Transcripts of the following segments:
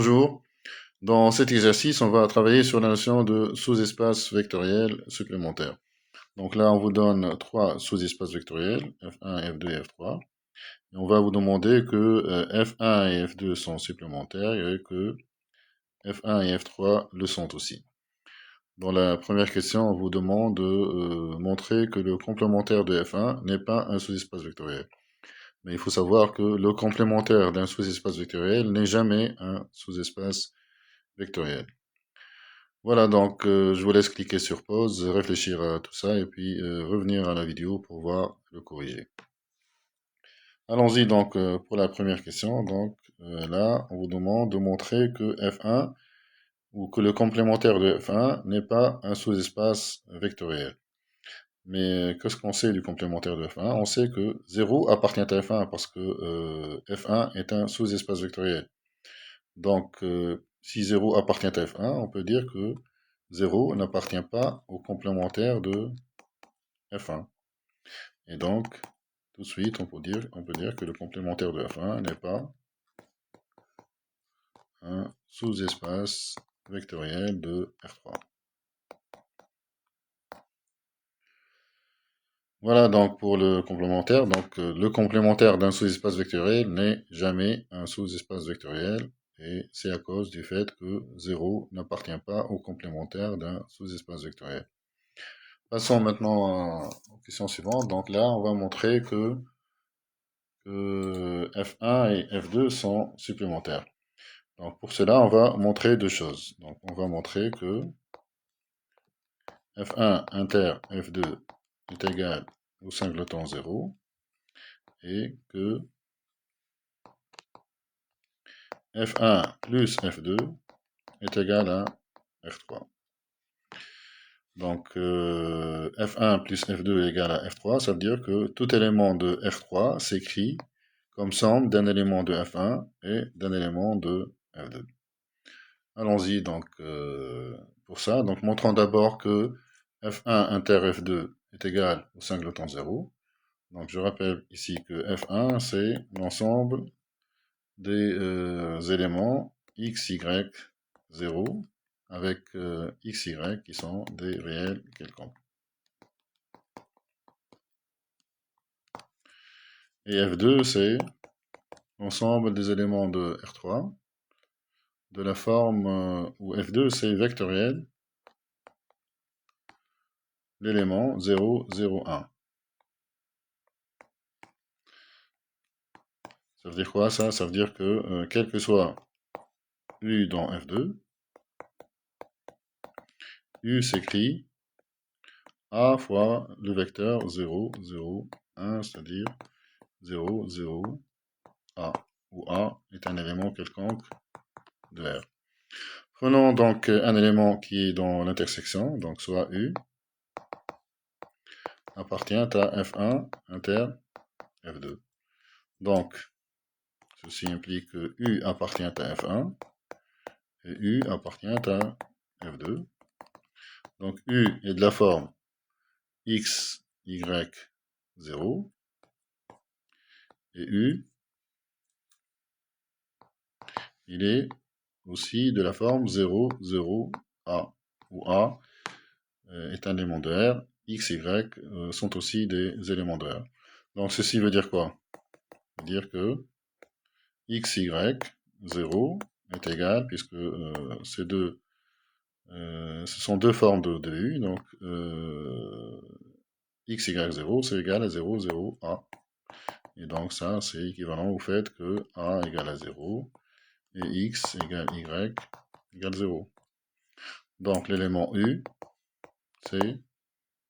bonjour. Dans cet exercice, on va travailler sur la notion de sous-espace vectoriel supplémentaire. Donc là, on vous donne trois sous-espaces vectoriels, F1, F2 et F3. Et on va vous demander que F1 et F2 sont supplémentaires et que F1 et F3 le sont aussi. Dans la première question, on vous demande de montrer que le complémentaire de F1 n'est pas un sous-espace vectoriel. Mais il faut savoir que le complémentaire d'un sous-espace vectoriel n'est jamais un sous-espace vectoriel. Voilà, donc je vous laisse cliquer sur pause, réfléchir à tout ça et puis revenir à la vidéo pour voir le corriger. Allons-y donc pour la première question. Donc là, on vous demande de montrer que F1 ou que le complémentaire de F1 n'est pas un sous-espace vectoriel. Mais qu'est-ce qu'on sait du complémentaire de F1? On sait que 0 appartient à F1 parce que F1 est un sous-espace vectoriel. Donc, si 0 appartient à F1, on peut dire que 0 n'appartient pas au complémentaire de F1. Et donc, tout de suite, on peut dire que le complémentaire de F1 n'est pas un sous-espace vectoriel de R3. Voilà donc pour le complémentaire. Donc, le complémentaire d'un sous-espace vectoriel n'est jamais un sous-espace vectoriel. Et c'est à cause du fait que 0 n'appartient pas au complémentaire d'un sous-espace vectoriel. Passons maintenant aux questions suivantes. Donc là, on va montrer que F1 et F2 sont supplémentaires. Donc pour cela, on va montrer deux choses. Donc on va montrer que F1 inter F2 est égal au singleton 0 et que F1 plus F2 est égal à R3. Donc F1 plus F2 est égal à F3, ça veut dire que tout élément de F3 s'écrit comme somme d'un élément de F1 et d'un élément de F2. Allons-y donc pour ça. Donc montrons d'abord que F1 inter F2 est égal au singleton 0. Donc je rappelle ici que F1 c'est l'ensemble des éléments x, y, 0 avec x, y qui sont des réels quelconques. Et F2 c'est l'ensemble des éléments de R3 de la forme où F2 c'est vectoriel, l'élément 0, 0, 1. Ça veut dire quoi ça? Ça veut dire que quel que soit U dans F2, U s'écrit A fois le vecteur 0, 0, 1, c'est-à-dire 0, 0, A, où A est un élément quelconque de R. Prenons donc un élément qui est dans l'intersection, donc soit U, appartient à F1 inter F2. Donc, ceci implique que U appartient à F1 et U appartient à F2. Donc U est de la forme x, y, 0 et U, il est aussi de la forme 0, 0, A, où A est un élément de R, X, Y sont aussi des éléments de R. Donc ceci veut dire quoi? Ça veut dire que X, Y, 0 est égal, puisque ce sont deux formes de U, donc X, Y, 0 c'est égal à 0, 0, A. Et donc ça c'est équivalent au fait que A égale à 0 et X égale Y égale 0. Donc l'élément U, c'est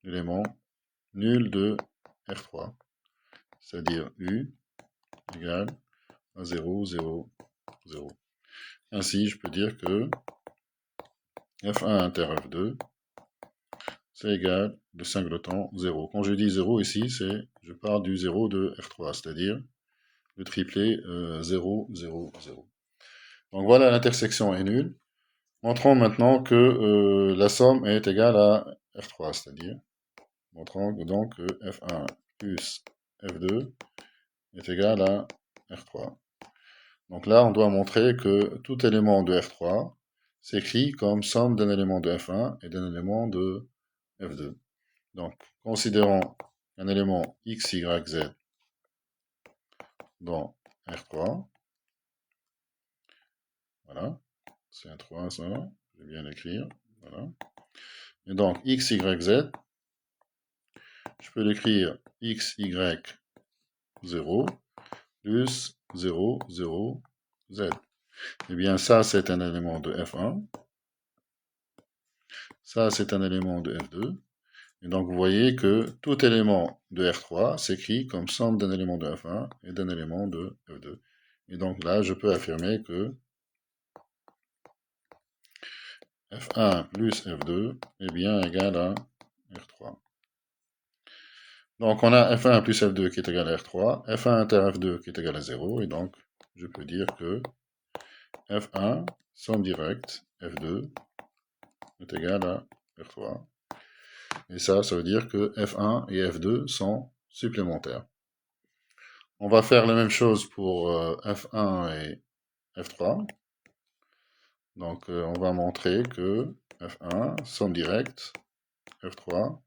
l'élément nul de R3, c'est-à-dire U égale à 0, 0, 0. Ainsi, je peux dire que F1 inter F2, c'est égal de singleton 0. Quand je dis 0 ici, je parle du 0 de R3, c'est-à-dire le triplet 0, 0, 0. Donc voilà, l'intersection est nulle. Montrons maintenant que la somme est égale à R3, c'est-à-dire, montrons donc que F1 plus F2 est égal à R3. Donc là, on doit montrer que tout élément de R3 s'écrit comme somme d'un élément de F1 et d'un élément de F2. Donc, considérons un élément X, Y, Z dans R3. Voilà. C'est un 3, ça. Je vais bien l'écrire. Voilà. Et donc, X, Y, Z, je peux l'écrire X, Y, 0 plus 0, 0, Z. Eh bien, ça, c'est un élément de F1. Ça, c'est un élément de F2. Et donc, vous voyez que tout élément de R3 s'écrit comme somme d'un élément de F1 et d'un élément de F2. Et donc là, je peux affirmer que F1 plus F2 est bien égal à R3. Donc, on a F1 plus F2 qui est égal à R3, F1 inter F2 qui est égal à 0, et donc, je peux dire que F1, somme directe, F2 est égal à R3. Et ça veut dire que F1 et F2 sont supplémentaires. On va faire la même chose pour F1 et F3. Donc, on va montrer que F1, somme directe, F3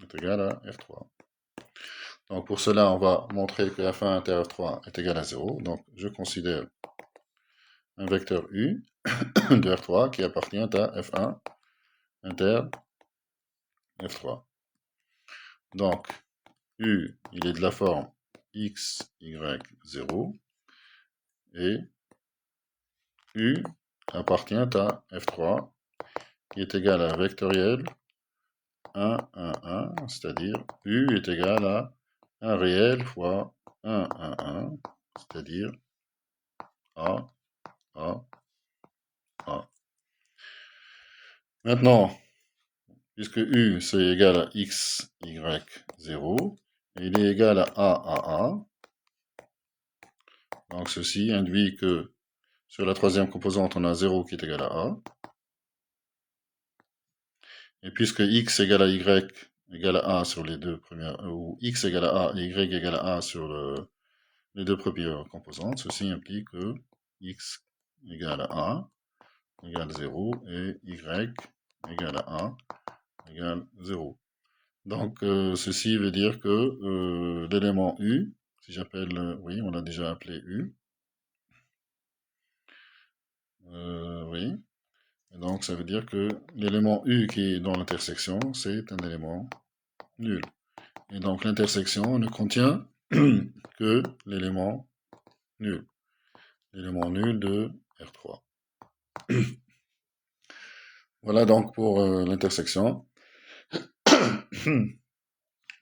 est égal à F3. Donc, pour cela, on va montrer que F1 inter F3 est égal à 0. Donc, je considère un vecteur U de R3 qui appartient à F1 inter F3. Donc, U, il est de la forme X, Y, 0. Et U appartient à F3 qui est égal à un vectoriel 1, 1, 1, c'est-à-dire U est égal à 1 réel fois 1, 1, 1, c'est-à-dire A, A, A. Maintenant, puisque U c'est égal à X, Y, 0, et il est égal à A, donc ceci induit que sur la troisième composante, on a 0 qui est égal à A. Et puisque X égale à Y égale à A sur les deux premières, ou X égale à A et Y égale à A sur les deux premières composantes, ceci implique que X égale à A égale 0 et Y égale à A égale 0. Donc, ceci veut dire que l'élément U, si j'appelle, oui, on l'a déjà appelé U, oui, et donc ça veut dire que l'élément U qui est dans l'intersection, c'est un élément nul. Et donc l'intersection ne contient que l'élément nul. L'élément nul de R3. Voilà donc pour l'intersection.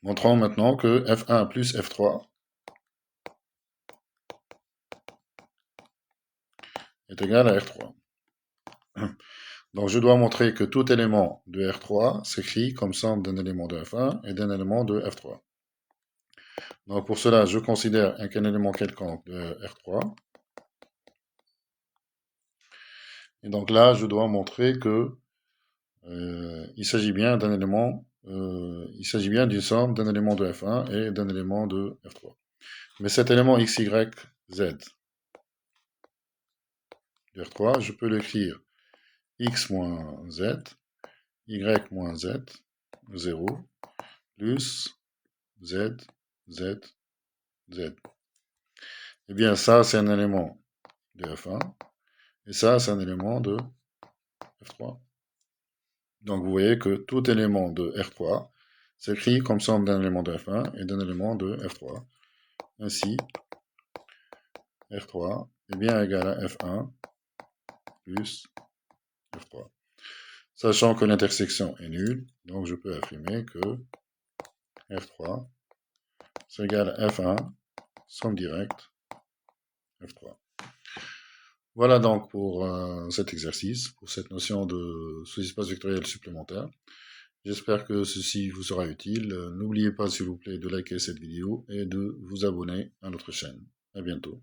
Montrons maintenant que F1 plus F3 est égal à R3. Donc je dois montrer que tout élément de R3 s'écrit comme somme d'un élément de F1 et d'un élément de F3. Donc pour cela, je considère qu'un élément quelconque de R3. Et donc là, je dois montrer que il s'agit bien d'un élément, il s'agit bien d'une somme d'un élément de F1 et d'un élément de F3. Mais cet élément x, y, z de R3, je peux l'écrire x moins z, y moins z, 0, plus z, z, z. Eh bien, ça, c'est un élément de F1, et ça, c'est un élément de F3. Donc, vous voyez que tout élément de R3 s'écrit comme somme d'un élément de F1 et d'un élément de F3. Ainsi, R3 est bien égal à F1 plus F3. Sachant que l'intersection est nulle, donc je peux affirmer que F3 c'est égal à F1, somme directe, F3. Voilà donc pour cet exercice, pour cette notion de sous-espace vectoriel supplémentaire. J'espère que ceci vous sera utile. N'oubliez pas, s'il vous plaît, de liker cette vidéo et de vous abonner à notre chaîne. À bientôt.